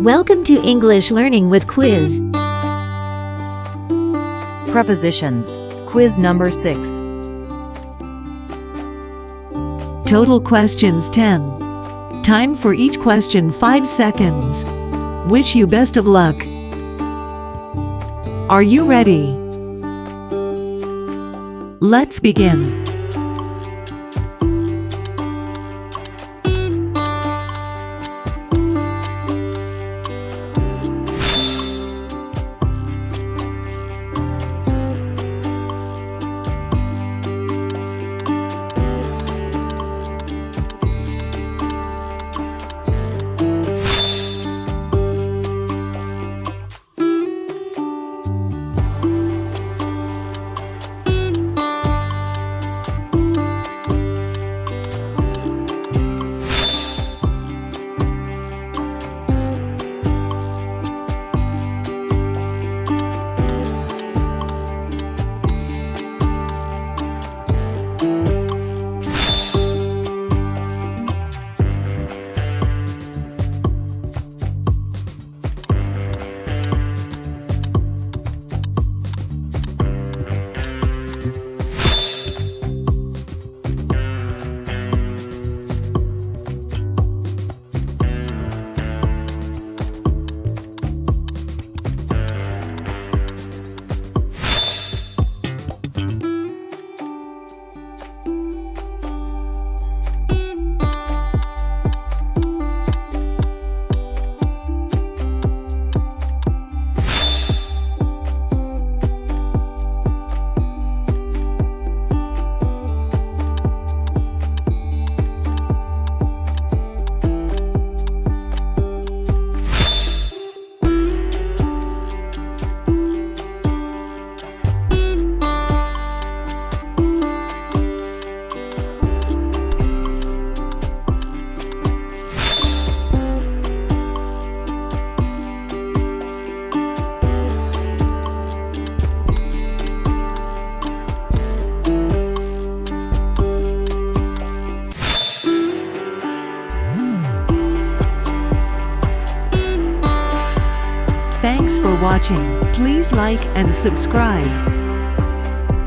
Welcome to English Learning with Quiz. Prepositions. Quiz number 6. Total questions 10. Time for each question 5 seconds. Wish you best of luck. Are you ready? Let's begin. Thanks for watching. Please like and subscribe.